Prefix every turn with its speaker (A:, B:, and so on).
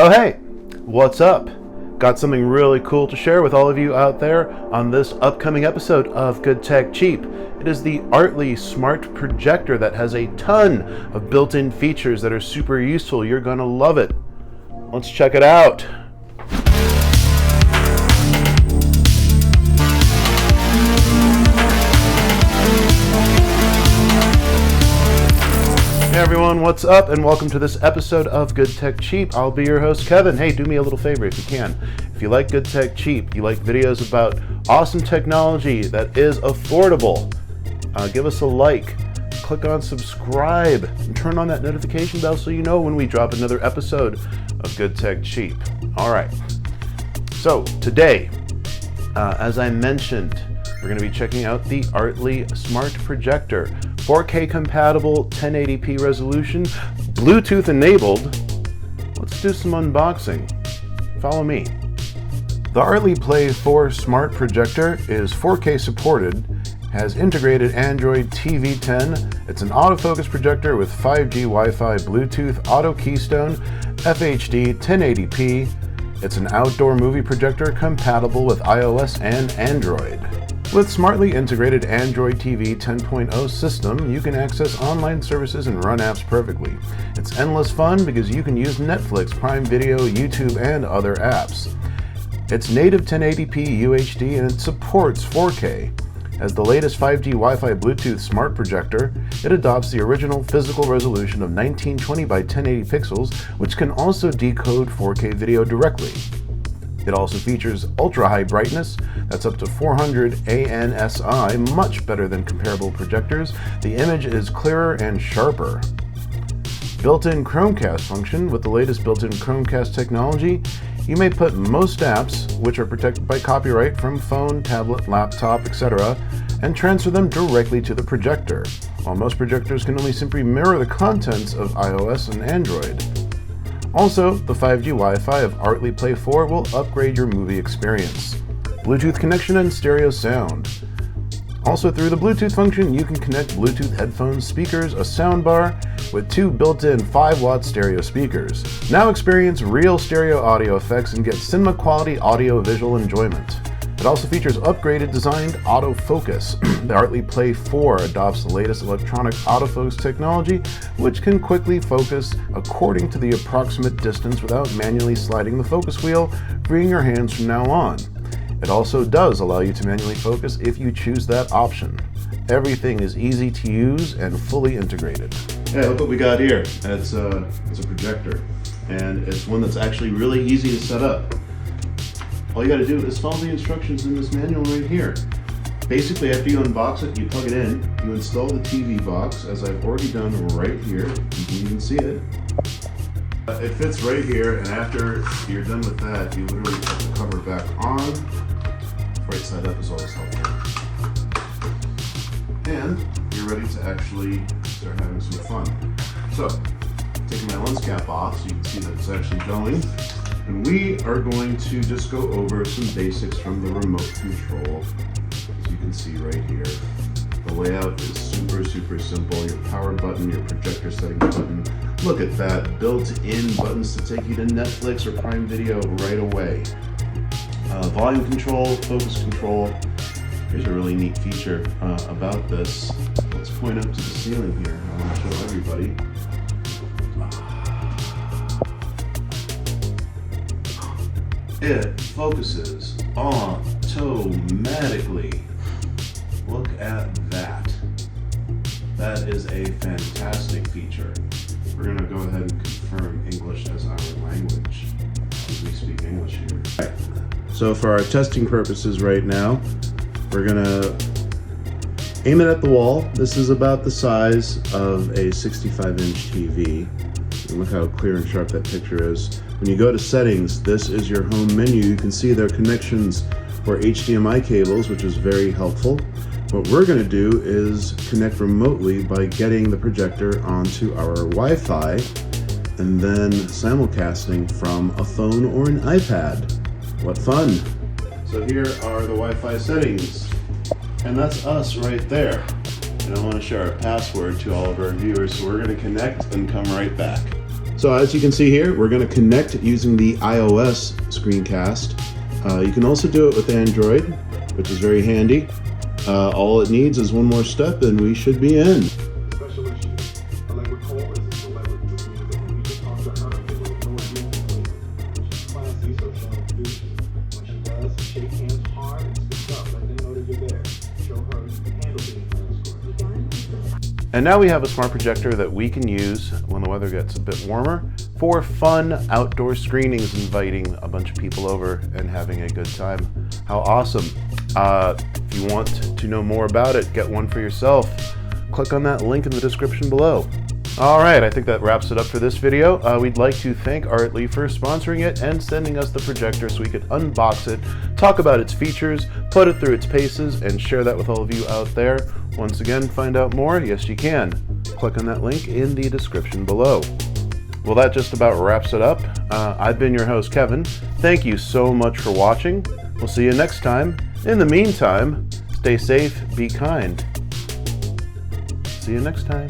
A: Oh hey, what's up? Got something really cool to share with all of you out there on this upcoming episode of Good Tech Cheap. It is the Artlii Smart Projector that has a ton of built-in features that are super useful. You're gonna love it. Let's check it out. Hey everyone, what's up and welcome to this episode of Good Tech Cheap. I'll be your host Kevin. Hey, do me a little favor if you can. If you like Good Tech Cheap, you like videos about awesome technology that is affordable, give us a like, click on subscribe, and turn on that notification bell so you know when we drop another episode of Good Tech Cheap. Alright, so today, as I mentioned, we're going to be checking out the Artlii Smart Projector. 4K compatible, 1080p resolution, Bluetooth enabled. Let's do some unboxing. Follow me. The Artlii Play 4 Smart Projector is 4K supported, has integrated Android TV 10. It's an autofocus projector with 5G Wi-Fi, Bluetooth, auto keystone, FHD, 1080p. It's an outdoor movie projector compatible with iOS and Android. With smartly integrated Android TV 10.0 system, you can access online services and run apps perfectly. It's endless fun because you can use Netflix, Prime Video, YouTube, and other apps. It's native 1080p UHD and it supports 4K. As the latest 5G Wi-Fi Bluetooth smart projector, it adopts the original physical resolution of 1920 by 1080 pixels, which can also decode 4K video directly. It also features ultra-high brightness, that's up to 400 ANSI, much better than comparable projectors. The image is clearer and sharper. Built-in Chromecast function. With the latest built-in Chromecast technology, you may put most apps, which are protected by copyright from phone, tablet, laptop, etc., and transfer them directly to the projector, while most projectors can only simply mirror the contents of iOS and Android. Also, the 5G Wi-Fi of Artlii Play 4 will upgrade your movie experience. Bluetooth connection and stereo sound. Also, through the Bluetooth function, you can connect Bluetooth headphones, speakers, a soundbar, with two built-in 5-watt stereo speakers. Now experience real stereo audio effects and get cinema-quality audio-visual enjoyment. It also features upgraded designed autofocus. The Artlii Play 4 adopts the latest electronic autofocus technology, which can quickly focus according to the approximate distance without manually sliding the focus wheel, freeing your hands from now on. It also does allow you to manually focus if you choose that option. Everything is easy to use and fully integrated. Hey, look what we got here. It's a projector, and it's one that's actually really easy to set up. All you got to do is follow the instructions in this manual right here. Basically, after you unbox it, you plug it in, you install the TV box, as I've already done right here. You can even see it. It fits right here, and after you're done with that, you literally put the cover back on. Right side up is always helpful. And you're ready to actually start having some fun. So, taking my lens cap off so you can see that it's actually going. And we are going to just go over some basics from the remote control. As you can see right here, the layout is super simple. Your power button, your projector setting button. Look at that, built-in buttons to take you to Netflix or Prime Video right away. Volume control, focus control. Here's a really neat feature about this. Let's point up to the ceiling here. I want to show everybody. It focuses automatically. Look at that. That is a fantastic feature. We're going to go ahead and confirm English as our language, because we speak English here. Right. So for our testing purposes right now, we're going to aim it at the wall. This is about the size of a 65-inch TV. And look how clear and sharp that picture is. When you go to settings, this is your home menu. You can see there are connections for HDMI cables, which is very helpful. What we're going to do is connect remotely by getting the projector onto our Wi-Fi and then simulcasting from a phone or an iPad. What fun! So here are the Wi-Fi settings, and that's us right there. And I want to share our password to all of our viewers, so we're going to connect and come right back. So as you can see here, we're going to connect using the iOS screencast. You can also do it with Android, which is very handy. All it needs is one more step and we should be in. Special issue. Electric Cole is a celebrity, which means that when we just talk to her, it will ignore you completely. She's classy, so she'll introduce you. When she does, shake hands hard and speak up. Let them know that you're there. Show her you can handle things. And now we have a smart projector that we can use when the weather gets a bit warmer for fun outdoor screenings, inviting a bunch of people over and having a good time. How awesome. If you want to know more about it, get one for yourself, click on that link in the description below. Alright, I think that wraps it up for this video. We'd like to thank Artlii for sponsoring it and sending us the projector so we could unbox it, talk about its features, put it through its paces, and share that with all of you out there. Once again, find out more? Yes, you can. Click on that link in the description below. Well, that just about wraps it up. I've been your host, Kevin. Thank you so much for watching. We'll see you next time. In the meantime, stay safe, be kind. See you next time.